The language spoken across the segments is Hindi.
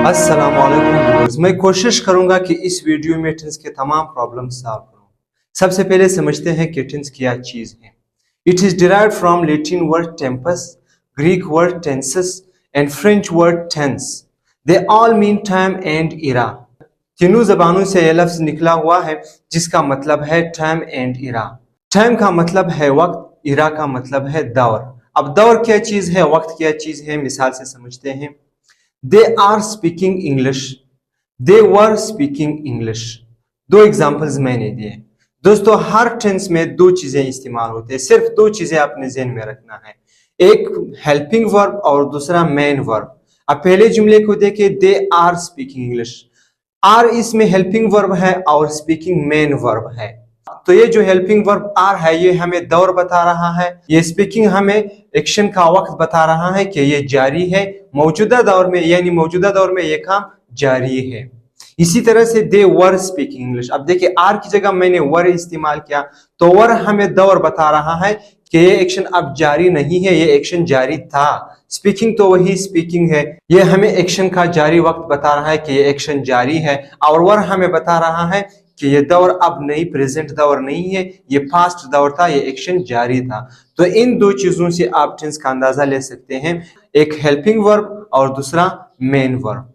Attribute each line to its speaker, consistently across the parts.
Speaker 1: अस्सलामुअलैकुम व्यूअर्स, मैं कोशिश करूंगा कि इस वीडियो में टेंस के तमाम प्रॉब्लम सॉल्व करूं। सबसे पहले समझते हैं कि टेंस क्या चीज है। It is derived from Latin word tempus, Greek word tenses and French word tense. They all mean time and era. तीनों जबानों से यह लफ्ज निकला हुआ है जिसका मतलब है टाइम एंड इरा। टाइम का मतलब है वक्त, इरा का मतलब है दौर। अब दौर क्या चीज है, वक्त क्या चीज है, मिसाल से समझते हैं। They are speaking English. They were speaking English. दो एग्जाम्पल्स मैंने दिए। दोस्तों, हर टेंस में दो चीजें इस्तेमाल होते हैं, सिर्फ दो चीजें अपने ज़हन में रखना है, एक हेल्पिंग वर्ब और दूसरा मेन वर्ब। अब पहले जुमले को देखिए, they are speaking English. Are इसमें हेल्पिंग वर्ब है और स्पीकिंग मेन वर्ब है। तो ये जो हेल्पिंग वर्ब आर है ये हमें दौर बता रहा है, ये स्पीकिंग हमें एक्शन का वक्त बता रहा है कि ये जारी है मौजूदा दौर में, यानी मौजूदा दौर में ये काम जारी है। इसी तरह से दे वर स्पीकिंग इंग्लिश। अब देखिए, आर की जगह मैंने वर इस्तेमाल किया तो वर हमें दौर बता रहा है कि ये एक्शन अब जारी नहीं है, ये एक्शन जारी था। स्पीकिंग तो वही स्पीकिंग है, ये हमें एक्शन का जारी वक्त बता रहा है कि ये एक्शन जारी है। और वर हमें बता रहा है कि ये दौर अब नहीं, प्रेजेंट दौर नहीं है, ये पास्ट दौर था, ये एक्शन जारी था। तो इन दो चीजों से आप टेंस का अंदाजा ले सकते हैं, एक हेल्पिंग वर्ब और दूसरा मेन वर्ब।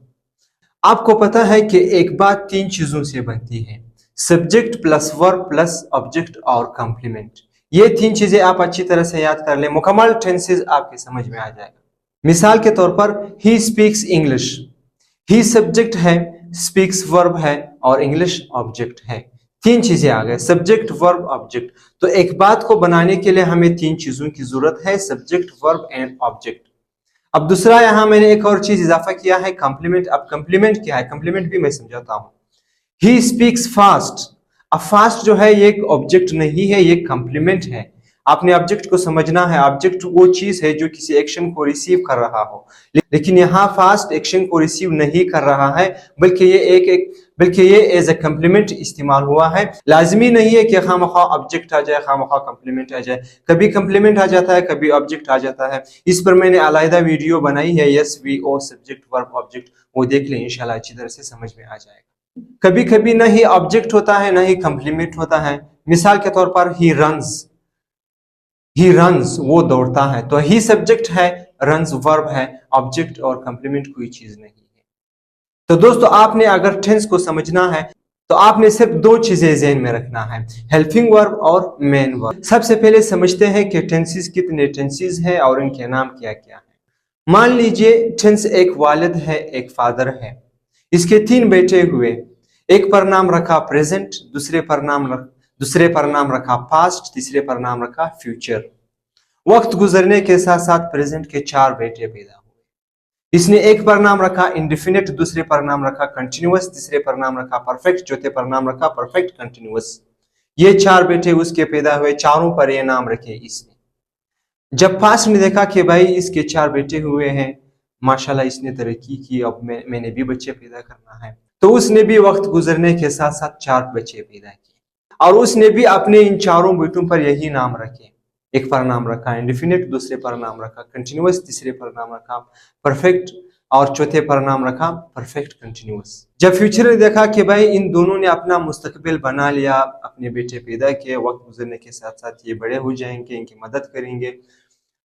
Speaker 1: आपको पता है कि एक बात तीन चीजों से बनती है, subject plus verb plus object और कंप्लीमेंट। ये तीन चीजें आप अच्छी तरह से याद कर ले, मुकम्मल टेंसेस आपके समझ में आ जाएगा। मिसाल के तौर पर, he speaks English. He subject है, स्पीक्स वर्ब है और इंग्लिश ऑब्जेक्ट है। तीन चीजें आ गए, सब्जेक्ट वर्ब ऑब्जेक्ट। तो एक बात को बनाने के लिए हमें तीन चीजों की जरूरत है, सब्जेक्ट वर्ब एंड ऑब्जेक्ट। अब दूसरा यहां मैंने एक और चीज इजाफा किया है, कंप्लीमेंट। अब कंप्लीमेंट क्या है, कंप्लीमेंट भी मैं समझाता हूं। He speaks fast. अब फास्ट जो है ये एक ऑब्जेक्ट नहीं है, ये कंप्लीमेंट है। आपने ऑब्जेक्ट को समझना है, ऑब्जेक्ट वो चीज है जो किसी एक्शन को रिसीव कर रहा हो, लेकिन यहाँ फास्ट एक्शन को रिसीव नहीं कर रहा है, बल्कि ये एज ए कंप्लीमेंट इस्तेमाल हुआ है। लाजमी नहीं है कि खामखा ऑब्जेक्ट आ जाए, खामखा कंप्लीमेंट आ जाए, कभी कंप्लीमेंट आ जाता है, कभी ऑब्जेक्ट आ जाता है। इस पर मैंने अलग वीडियो बनाई है, S V O subject verb object, वो देख लें, इंशाल्लाह अच्छी तरह से समझ में आ जाएगा। कभी कभी ना ही ऑब्जेक्ट होता है ना ही कंप्लीमेंट होता है। मिसाल के तौर पर, ही रन्स, वो दौड़ता है। तो ही सब्जेक्ट है, रन्स वर्ब है, ऑब्जेक्ट और कंप्लीमेंट कोई चीज नहीं है। तो दोस्तों, आपने अगर टेंस को समझना है तो आपने सिर्फ दो चीजें ज़हन में रखना है, हेल्पिंग वर्ब और मेन वर्ब। सबसे पहले समझते हैं कि टेंसेस कितने टेंसेस हैं और इनके नाम क्या क्या है। मान लीजिए टेंस एक वालिद है, एक फादर है, इसके तीन बेटे हुए, एक पर नाम रखा प्रेजेंट, दूसरे पर नाम रखा पास्ट, तीसरे पर नाम रखा फ्यूचर। वक्त गुजरने के साथ साथ प्रेजेंट के चार बेटे पैदा हुए। इसने एक पर नाम रखा इंडेफिनिट, दूसरे पर नाम रखा कंटिन्यूअस, तीसरे पर नाम रखा परफेक्ट, चौथे पर नाम रखा परफेक्ट कंटिन्यूअस। ये चार बेटे उसके पैदा हुए, चारों पर ये नाम रखे इसने। जब पास्ट ने देखा कि भाई इसके चार बेटे हुए हैं, माशाल्लाह इसने तरक्की की, अब मैंने भी बच्चे पैदा करना है, तो उसने भी वक्त गुजरने के साथ साथ चार बच्चे पैदा किए और उसने भी अपने इन चारों बेटों पर यही नाम रखे। एक पर नाम रखा इंडेफिनिट, दूसरे पर नाम रखा कंटिन्यूअस, तीसरे पर नाम रखा परफेक्ट और चौथे पर नाम रखा परफेक्ट कंटिन्यूअस। जब फ्यूचर ने देखा कि भाई इन दोनों ने अपना मुस्तकबिल बना लिया, अपने बेटे पैदा किए, वक्त गुजरने के साथ साथ ये बड़े हो जाएंगे, इनकी मदद करेंगे,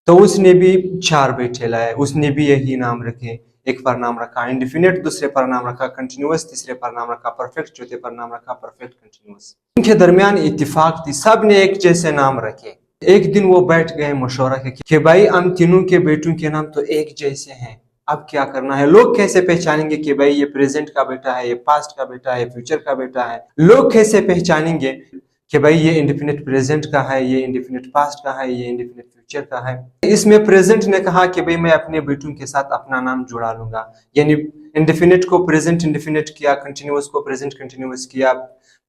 Speaker 1: तो उसने भी चार बेटे लाए, उसने भी यही नाम रखे। एक पर नाम रखा इंडेफिनिट, दूसरे पर नाम रखा कंटिन्यूअस, तीसरे पर नाम रखा परफेक्ट, चौथे पर नाम रखा परफेक्ट कंटिन्यूअस। इनके दरमियान इत्तिफाक थी, सब ने एक जैसे नाम रखे। एक दिन वो बैठ गए मशवरा कि भाई हम तीनों के बेटों के नाम तो एक जैसे हैं, अब क्या करना है। लोग कैसे पहचानेंगे कि भाई ये प्रेजेंट का बेटा है, ये पास्ट का बेटा है, फ्यूचर का बेटा है। लोग कैसे पहचानेंगे कि भाई ये इंडेफिनिट प्रेजेंट का है, ये इंडेफिनिट पास्ट का है, ये इंडेफिनिट फ्यूचर का है। इसमें प्रेजेंट ने कहा कि भाई मैं अपने बेटों के साथ अपना नाम जुड़ा लूंगा, यानी इंडेफिनिट को प्रेजेंट इंडेफिनिट किया, कंटिन्यूअस को प्रेजेंट कंटिन्यूअस किया,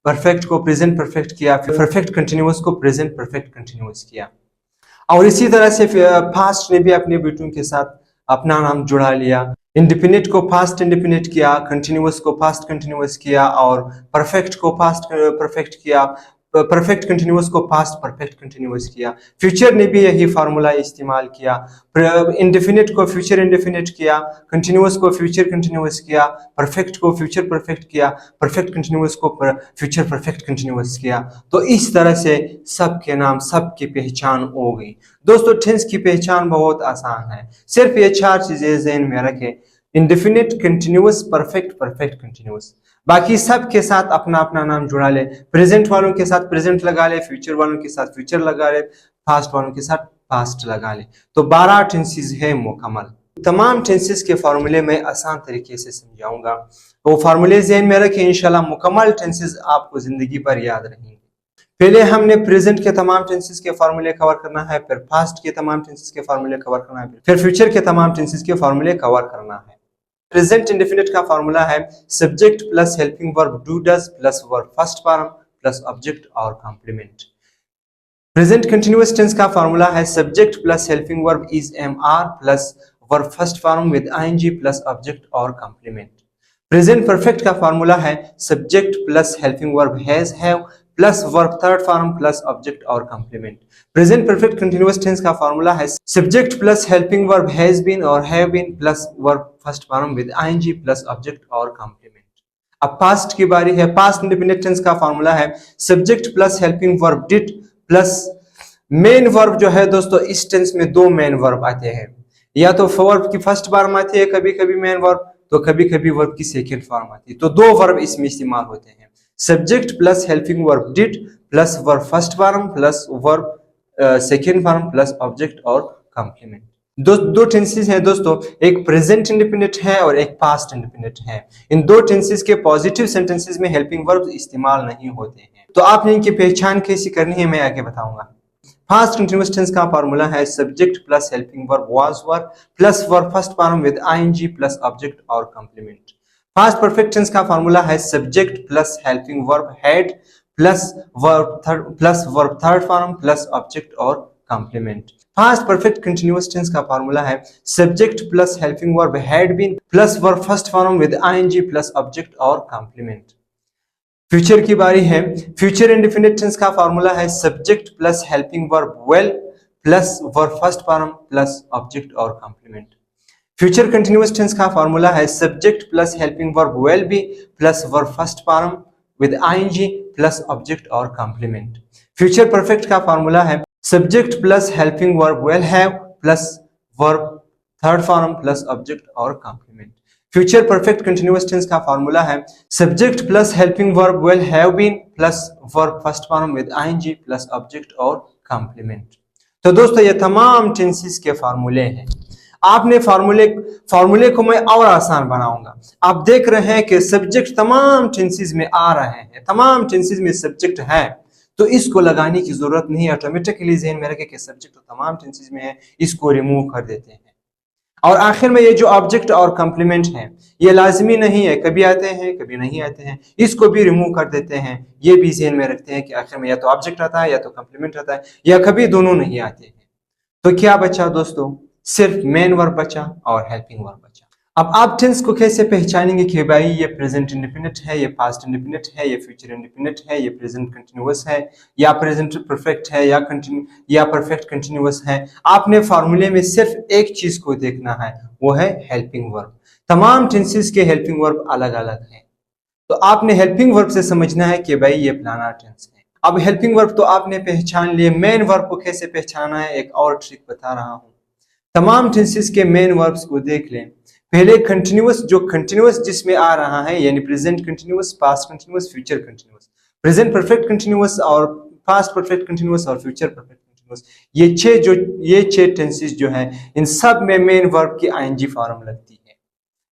Speaker 1: परफेक्ट को प्रेजेंट परफेक्ट किया, फिर परफेक्ट कंटिन्यूअस को प्रेजेंट परफेक्ट कंटिन्यूअस किया। और इसी तरह से पास्ट ने भी अपने बेटों के साथ अपना नाम जुड़ा लिया, इंडेफिनिट को पास्ट इंडेफिनिट किया, कंटिन्यूअस को पास्ट कंटिन्यूअस किया और परफेक्ट को पास्ट परफेक्ट किया, परफेक्ट कंटिन्यूअस को पास्ट परफेक्ट कंटिन्यूअस किया। फ्यूचर ने भी यही फार्मूला इस्तेमाल किया। इंडेफिनिट को फ्यूचर इंडेफिनिट किया, कंटिन्यूअस को फ्यूचर कंटिन्यूअस किया, परफेक्ट को फ्यूचर परफेक्ट किया, परफेक्ट कंटिन्यूअस को फ्यूचर परफेक्ट कंटिन्यूअस किया। तो इस तरह से सबके नाम, सबकी पहचान हो गई। दोस्तों टेंस की पहचान बहुत आसान है, सिर्फ ये 4 चीजें ज़हन में रखें, indefinite, continuous, perfect, perfect continuous. बाकी सब के साथ अपना अपना नाम जुड़ा ले। प्रेजेंट वालों के साथ प्रेजेंट लगा ले, फ्यूचर वालों के साथ फ्यूचर लगा ले, पास्ट वालों के साथ पास्ट लगा ले। तो 12 टेंसेस है मुकम्मल। तमाम टेंसेस के फार्मूले में आसान तरीके से समझाऊंगा, वो फार्मूले ज़हन में रखें, इंशाल्लाह मुकम्मल टेंसेस आपको जिंदगी भर याद रहेंगे। पहले हमने प्रेजेंट के तमाम टेंसेस के फार्मूले कवर करना है, फिर पास्ट के तमाम टेंसेस के फार्मूले कवर करना है, फिर फ्यूचर के तमाम टेंसेस के फार्मूले कवर करना है। प्रेजेंट इंडेफिनिट का फार्मूला है subject plus helping verb do does plus verb first form plus object और कॉम्प्लीमेंट। प्रेजेंट कंटिन्यूअस टेंस का फार्मूला है subject plus helping verb is am are plus verb first form with ING plus object और कॉम्प्लीमेंट। प्रेजेंट परफेक्ट का फार्मूला है subject plus helping verb has, have plus verb third form plus object और complement. Present perfect continuous tense का फार्मूला है subject plus helping verb has been और have been plus verb first form with ING plus object और कॉम्प्लीमेंट। अब पास्ट की बारी है। पास्ट इंडेफिनिट टेंस का फार्मूला है subject plus helping verb did plus main verb जो है दोस्तों, इस टेंस में 2 मेन वर्ब आते हैं, या तो वर्ब की फर्स्ट फॉर्म आती है कभी कभी मेन वर्ब, तो कभी कभी वर्ब की सेकेंड फॉर्म आती है। तो 2 वर्ब इसमें इस्तेमाल होते हैं, subject plus helping verb did plus verb first form plus verb second form plus object और कॉम्प्लीमेंट। दो टेंसेस हैं दोस्तों, एक प्रेजेंट इंडेफिनिट है और एक पास्ट इंडेफिनिट है। इन 2 टेंसेस के पॉजिटिव सेंटेंसेस में हेल्पिंग वर्ब इस्तेमाल नहीं होते हैं। तो आपने इनकी पहचान कैसी करनी है मैं आगे बताऊंगा। पास्ट कंटिन्यूअस टेंस का फार्मूला है subject plus helping verb was were plus verb first form with ING plus object और कॉम्प्लीमेंट। पास्ट परफेक्ट टेंस का फार्मूला है subject plus helping verb had plus verb third form plus object और complement. Past perfect continuous tense का फार्मूला है subject plus helping verb had been plus verb first form with ING plus object और कॉम्प्लीमेंट। फ्यूचर की बारी है। फ्यूचर इंडेफिनिट टेंस का फार्मूला है subject plus helping verb will plus verb first form plus object और कॉम्प्लीमेंट। फ्यूचर कंटिन्यूअस टेंस का फार्मूला है subject plus helping verb will be plus verb first form with ING plus object और कॉम्प्लीमेंट। फ्यूचर परफेक्ट का फार्मूला है subject plus helping verb will have plus verb third form plus object और complement. Future perfect continuous tense का फार्मूला है subject plus helping verb will have been plus verb first form with ING plus object और कॉम्प्लीमेंट। तो दोस्तों ये तमाम टेंसेस के फार्मूले हैं। आपने फार्मूले को मैं और आसान बनाऊंगा। आप देख रहे हैं कि सब्जेक्ट तमाम टेंसेस में आ रहे हैं, तमाम टेंसेस में सब्जेक्ट है, तो इसको लगाने की जरूरत नहीं, ऑटोमेटिकली ज़हन में रखें कि सब्जेक्ट तो तमाम टेंसेस में है, इसको रिमूव कर देते हैं। और आखिर में ये जो ऑब्जेक्ट और कॉम्प्लीमेंट हैं ये लाजमी नहीं है, कभी आते हैं कभी नहीं आते हैं, इसको भी रिमूव कर देते हैं। ये भी ज़हन में रखते हैं कि आखिर में या तो ऑब्जेक्ट आता है या तो कॉम्प्लीमेंट आता है या कभी दोनों नहीं आते हैं। तो क्या बचा दोस्तों, सिर्फ मेन वर्ब बचा और हेल्पिंग वर्ब बचा। अब आप टेंस को कैसे पहचानेंगे कि भाई ये प्रेजेंट इंडेफिनिट है, ये पास्ट इंडेफिनिट है, ये फ्यूचर इंडेफिनिट है, ये प्रेजेंट कंटिन्यूअस है या प्रेजेंट परफेक्ट है या परफेक्ट कंटिन्यूअस है। आपने फार्मूले में सिर्फ एक चीज को देखना है, वो है हेल्पिंग वर्ब। तमाम टेंसेस के हेल्पिंग वर्ब अलग अलग हैं, तो आपने हेल्पिंग वर्ब से समझना है कि भाई ये फलाना टेंस है। अब हेल्पिंग वर्ब तो आपने पहचान लिए, मेन वर्ब को कैसे पहचाना है एक और ट्रिक बता रहा हूं। तमाम टेंसेस के मेन वर्ब्स को देख लें। पहले कंटिन्यूअस, जो कंटिन्यूअस जिसमें आ रहा है, यानी present continuous, past continuous, future continuous, present perfect continuous और पास्ट परफेक्ट कंटिन्यूअस और फ्यूचर परफेक्ट कंटिन्यूअस, ये छह टेंसेस जो है इन सब में मेन वर्ब की आईएनजी फॉर्म लगती है।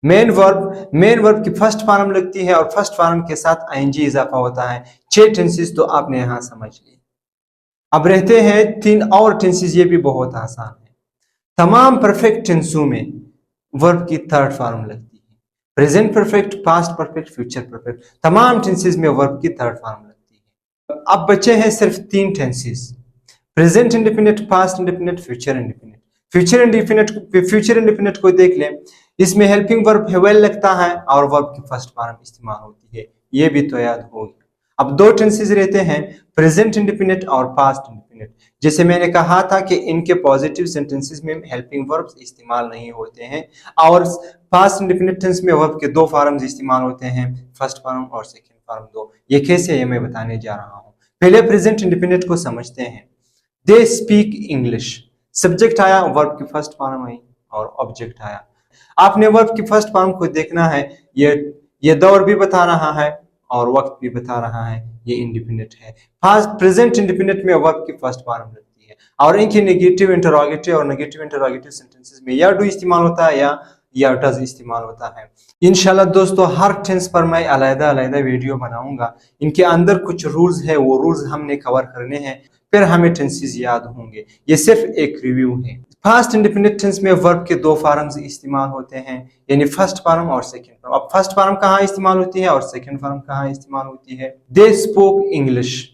Speaker 1: मेन वर्ब की फर्स्ट फॉर्म लगती है और फर्स्ट फॉर्म के साथ आईएनजी इजाफा होता है। 6 टेंसेस तो आपने यहां समझ लिए। अब रहते हैं 3 और टेंसेस, ये भी बहुत आसान है। तमाम परफेक्ट टेंसों में वर्ब की थर्ड फॉर्म लगती है, present perfect, past perfect, future perfect, तमाम टेंसेस में वर्ब की थर्ड फॉर्म लगती है। अब बचे हैं सिर्फ 3 tenses, present indefinite, past indefinite, future indefinite. Future indefinite को देख लें, इसमें हेल्पिंग वर्ब वेल लगता है और वर्ब की फर्स्ट फॉर्म इस्तेमाल होती है, ये भी तो याद होगी। अब दो टेंसेस रहते हैं, प्रेजेंट इंडेफिनिट और पास्ट इंडेफिनिट। जैसे मैंने कहा था कि इनके पॉजिटिव सेंटेंसेस में हेल्पिंग वर्ब्स इस्तेमाल नहीं होते हैं, और पास्ट इंडेफिनिट टेंस में वर्ब के दो फॉर्म्स इस्तेमाल होते हैं, फर्स्ट फॉर्म और सेकंड फॉर्म दो। ये कैसे, ये मैं बताने जा रहा हूँ। पहले प्रेजेंट इंडेफिनिट को समझते हैं। दे स्पीक इंग्लिश, सब्जेक्ट आया, वर्ब की फर्स्ट फॉर्म आई और ऑब्जेक्ट आया। आपने वर्ब की फर्स्ट फॉर्म को देखना है, ये दौर भी बता रहा है और वक्त भी बता रहा है, ये इंडिपेंडेंट है। फास्ट प्रेजेंट इंडिपेंडेंट में वर्ब की फर्स्ट फॉर्म लगती है, और इनके नेगेटिव इंटरोगेटिव और नेगेटिव इंटरोगेटिव सेंटेंसेस में या डू इस्तेमाल होता है या डज इस्तेमाल होता है। इंशाल्लाह दोस्तों हर टेंस पर मैं अलग अलग वीडियो बनाऊंगा, इनके अंदर कुछ रूल्स है, वो रूल्स हमने कवर करने हैं, फिर हमें टेंसेस याद होंगे। ये सिर्फ एक रिव्यू है। फास्ट इंडिपेंडेंट टेंस में वर्ब के दो फॉर्म्स इस्तेमाल होते हैं, यानी फर्स्ट फॉर्म और सेकंड फॉर्म। अब फर्स्ट फॉर्म कहाँ इस्तेमाल होती है और सेकंड फॉर्म कहाँ इस्तेमाल होती है। They spoke English,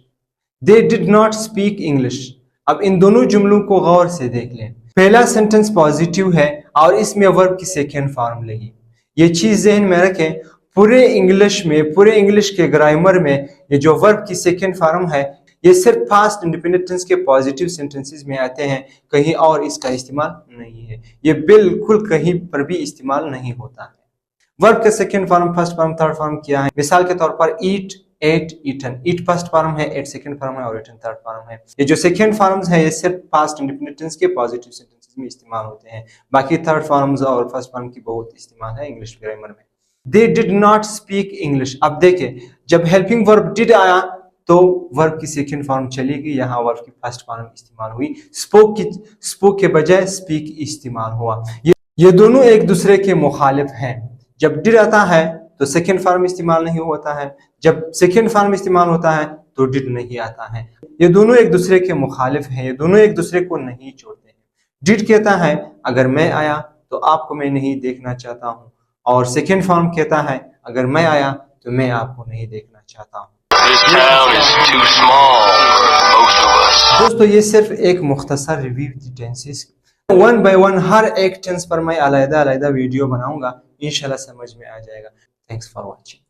Speaker 1: they did not speak English. अब इन दोनों जुमलों को गौर से देख लें। पहला सेंटेंस पॉजिटिव है और इसमें वर्ब की सेकंड फॉर्म लगी। ये चीज ज़हन में रखें, पूरे इंग्लिश के ग्रामर में ये जो वर्ब की सेकंड फॉर्म है, ये सिर्फ पास्ट इंडिपेंडेंट टेंस के पॉजिटिव सेंटेंसेस में आते हैं, कहीं और इसका इस्तेमाल नहीं है। ये बिल्कुल कहीं पर भी इस्तेमाल नहीं होता है। वर्ब का second form, first form, third form क्या है? मिसाल के तौर पर eat, ate, eaten. Eat first form है, एट सेकंड फॉर्म है और ईटन थर्ड फॉर्म है। ये जो सेकंड फॉर्म्स है ये सिर्फ पास्ट इंडिपेंडेंट टेंस के पॉजिटिव सेंटेंसेस में इस्तेमाल होते हैं, बाकी थर्ड फॉर्म्स और फर्स्ट फॉर्म की बहुत इस्तेमाल है इंग्लिश ग्रामर में। They did not speak English. अब देखें, जब हेल्पिंग वर्ब डिड आया तो वर्ब की सेकंड फॉर्म चलेगी, यहाँ वर्ब की फर्स्ट फॉर्म इस्तेमाल हुई। स्पोक के बजाय स्पीक इस्तेमाल हुआ। ये दोनों एक दूसरे के मुखालिफ हैं। जब डिड आता है तो सेकंड फॉर्म इस्तेमाल नहीं होता है, जब सेकंड फॉर्म इस्तेमाल होता है तो डिड नहीं आता है। ये दोनों एक दूसरे के मुखालिफ हैं, ये दोनों एक दूसरे को नहीं छोड़ते हैं। डिड कहता है अगर मैं आया तो आपको मैं नहीं देखना चाहता हूँ, और सेकंड फॉर्म कहता है अगर मैं आया तो मैं आपको नहीं देखना चाहता हूँ। दोस्तों ये सिर्फ एक मुख्तसर रिव्यू थी टेंसेस। वन बाय वन हर एक टेंस पर मैं अलग अलग वीडियो बनाऊंगा, इंशाल्लाह समझ में आ जाएगा। Thanks for watching.